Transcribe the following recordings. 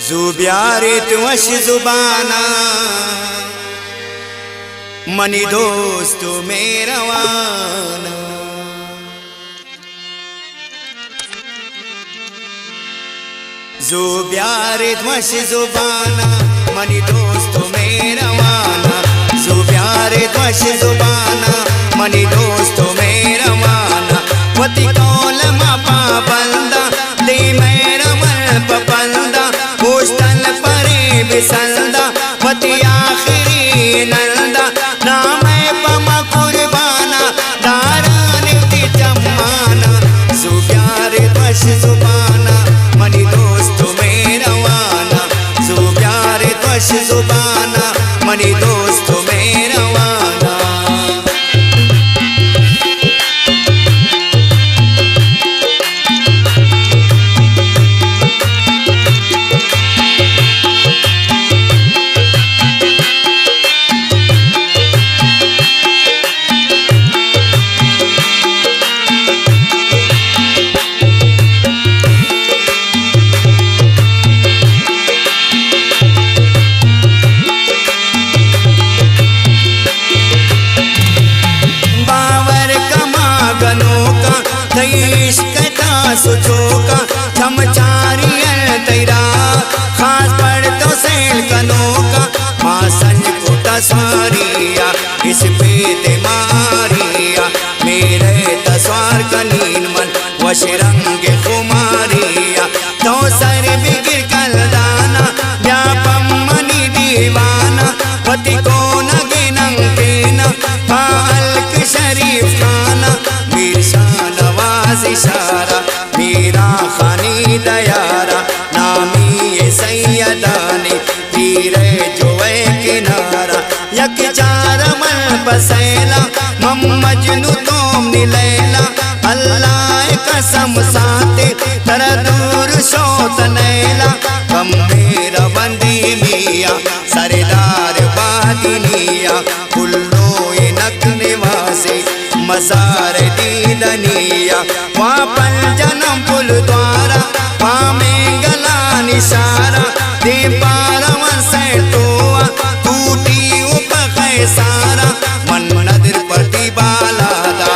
जुब्यारे तुश जुबाना मनी दोस्तों मेरा वाना। जुब्यारे तुश जुबाना मनी दोस्तों मेरा वाना। जुब्यारे तुश जुबाना मनी दोस्तों मेरा वाना। वती कौल मापा बंदा दे मेरा मन पपंदा होस्टल परे बिसंदा वती आखिरी नंदा नाम पमा कुर्बाना दारान दी जमाना। जुब्यारे तुश जुबाना मनी दोस्तों मेरा वाना। जुब्यारे तुश जुबाना मनी दोस्तों मेरा वाना। सुचोका चमचारियल तेरा खास पड़ तो सेल कनोका मासन को तस्वारिया इस पे ते मारिया मेरे तस्वार कनीन मन वश रंग कुमारिया तो सर बिगिर कल दाना व्यापम मनी दीवाना वती को नगे नंगे न फाल्क शरीफ खाना मिर्शा नवाज इशारा मेरा खानी दयारा नामी ये सैयदानी तीरे जोए किनारा यक चार मन बसैला मम्मजनु तुम नीलैला अल्लाह कसम साथे तरा दूर शोत नैला कम मेरा बंदी मिया सरदार बादिनिया कुल्लो ये नक निवासी मजार दीदनिया वापन जन्म पुल द्वारा पामे गला निशारा दे पारवन से टोआ टूटी उपकै सारा मन नदर पटी बालादा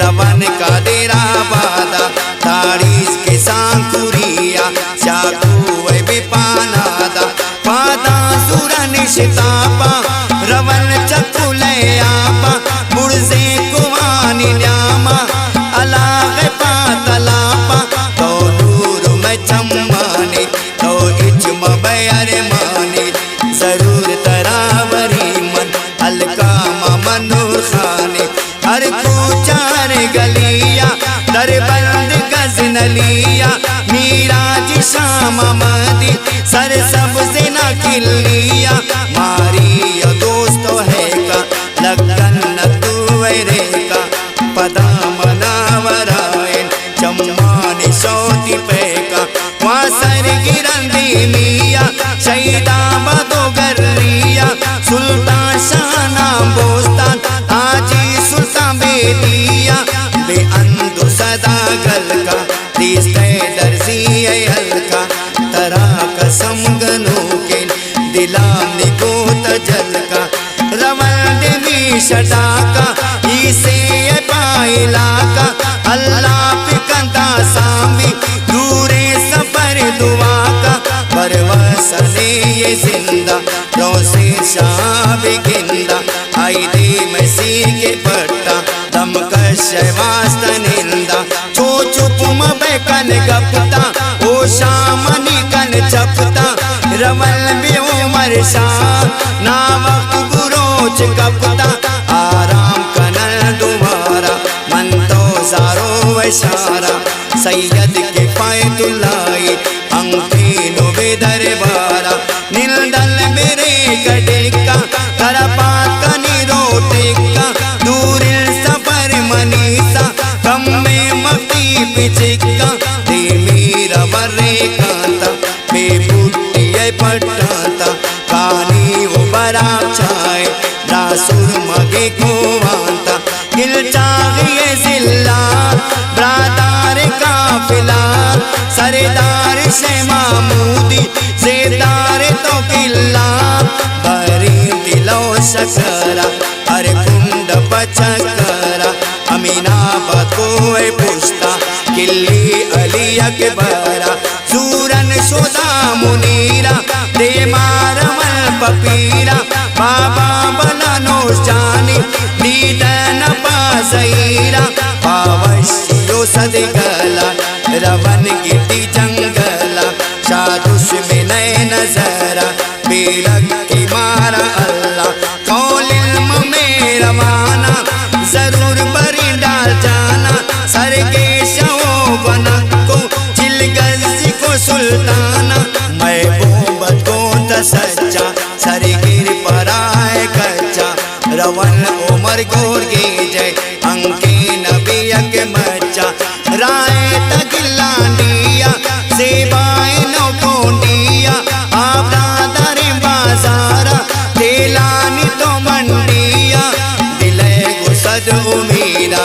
रवन का देरा बादा तारीस के सांकुरिया चाकू वे बेपानादा पादा सुरा निशितापा रवन चकुले आपा मुर्जे कुवानी न्यामा अलाग पातलापा तो नूर में चम्माने तो इज्म बयारे माने जरूर तरावरी मन हल्का मनु खाने हर कुचार गलिया दरबंद गजनलिया मीराज शाम मदी सर सबसे न किलिया मारी दोस्त है का लगन न तुवरे का पदा मनावरायन चम्मानी शौती पेका वासर गिरंदी मिया शहीदा बदो गरिया सुल्तान शाना बोस्तान आजी सुल्तान बेदिया बेअंदो सदा गल का तीसरे दर्जी हल्का तरा कसम गनो के दिलाम निको तजल का रवल देवी शटाका इसे पाइला का अल्लाह पिकंदा सामी दूरे सफर दुआ का परवसने ये जिंदा रोसे शाह गिंदा आई दे मसीह के पट्टा दम कश वास्ता निंदा छो चुप बेकन गपता ओ शामनी कन चपता रवल भी उमर शाह ना वक्त बुरोच कपता आराम कनल दोबारा मन तो सारो वशारा सैयद के फायतुल्लाई अंकीनो बेदर बारा नीलदल मेरे कटेका करपा कनी रोटेका दूरिल सफर मनीसा कम में मक्ती पिचिका दे मेरा बर्रे कांता बेबुट्टी पटाता कानी वो बरा चाय रासुर मगे को वांता गिल चाहिए जिल्ला ब्रादार काफिला सरदार से मामूदी से कपीरा बाबा बलानोस जानी लीदन पासईरा पावशियो सदगला रवन गिटी जंगला शादुश में नए नजरा बेलक की मारा अल्लाह कौल इल्म में रवाना जरूर बरी डाल जाना सरगे शो बना को चिलगज को सुल्ताना महबूबत को सच्चा सरगिर पराए कच्चा रवन उमर गोर गे जय अंके नबी के मच्चा राय तगिलांडिया सेवाए नो कोंडिया आपरादर बाजारा तेलानी तो मंडिया दिले गुसद उमीदा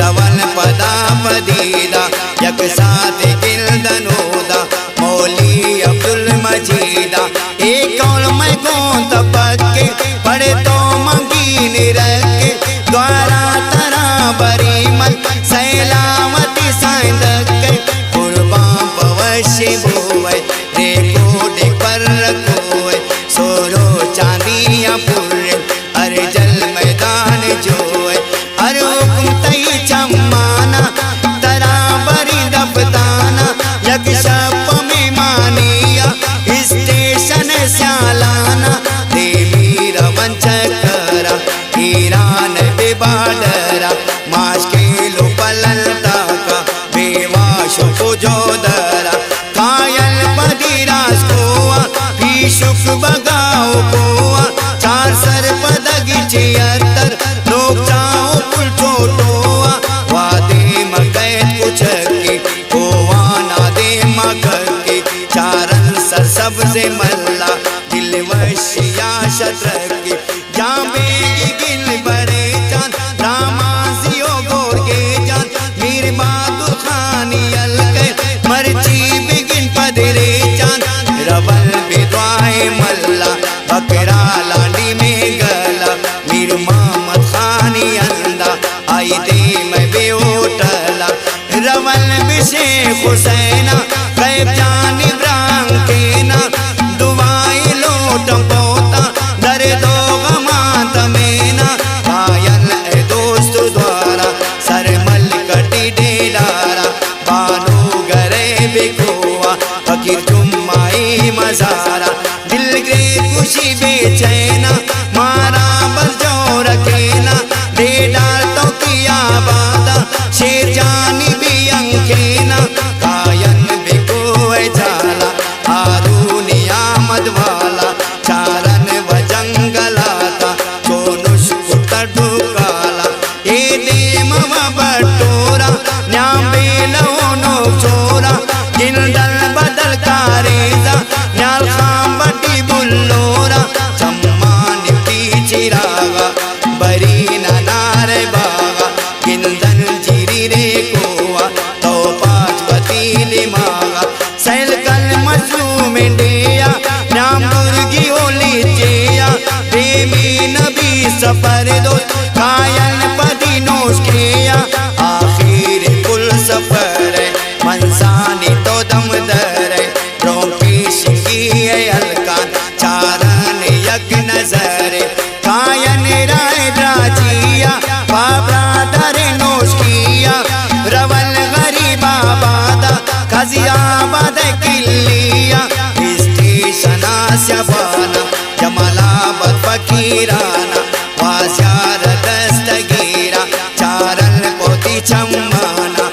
रवन पदा पदीदा यक साथ गिलदनोदा मौली अब्दुल मजीदा एक और मैं कौन तपके पड़े तो मंगी निरके द्वारा तरा बरीमल सैलामती साइंदके कुर्बान पवश्य बोवे देखो देख पर रखोए सोरो चांदिया पुरे अरे जल मैदान जोए अरे हुक्म तई चम्माना तरा बरी दफताना यक शप में मानिया स्टेशन स्यालाना देवी रवन चकरा ईरान बेबाडरा माश के लो पललता का बेवाशो को जोदरा कायल बदीरास कोआ भीषुक बगाओ कोआ चार सर पदगी छियत्तर लोग चाओ पुल छोटोआ वादे मकैद कुछ के कोआ ना दे मके चारन सर सबसे मल्ला दिल वशिया शतर के जामे गिल बड़े चांद रामाजियो गोर के चांद मीर बहादुर खानी अलके मर्ची बिगिन पदरे चांद रवल बेदवाए मल्ला बकरा लांडी में गला मीर मोहम्मद खानी अंदा आई दे मैं बेओटला रवल बिशे हुसैना कैब जान इब्राहिम के ना दुआई लोट पोता दरे दो गमात में ना कायल ए दोस्त द्वारा सरमल कटी डेलारा बानो गरे बेखोआ फकीर जुम्माई मजारा दिल ग्रे खुशी बेचैना मारा बल जो रखेना दे डाल तो किया बादा शेर जानी भी अंकेना कायन बेकोए जाला हारूनिया मदवाला चारन व जंगलाता चोनुष उतर ढुकाला ये देम व बटोरा न्याम बेलवनो चोरा गिलदल बदल कारेजा न्याल खाम बटी बुल्लोरा चम्मा निपटी चिरागा बरी नारे बागा गिलदल जिरी रे कोआ तो पाचवती दिमागा सैल कल मजलूम इंडिया नाम दुर्गी होली जिया देवी नबी सफर दो कायल पदी नोश किया आखिर कुल सफर मनसानी तो दम दर रोकी शिंगी अलकान चारन यक नजर कायन राय राजिया बाबरा दर नोश किया रवल गरीबा बादा खजियाबाद किलिया स्टेशन आस्याबाना जमालाबाद फकीराना वास्यार दस्तगीरा चारन पोती चम्माना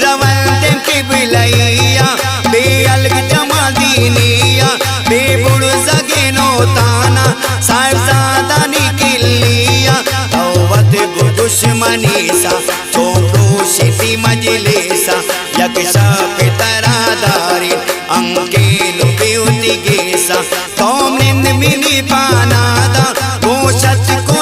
रवल देम की बिलैया बेअलग जमा दीनिया बेबुड़ जगे नो ताना साहिबजादा निकलिया तौवत दुश्मनीसा चोपड़ो शिती मजलिसा यकशा पे तरादारी अंके लुबेउती गेसा तोम निंद मिनी पानादा वो शत को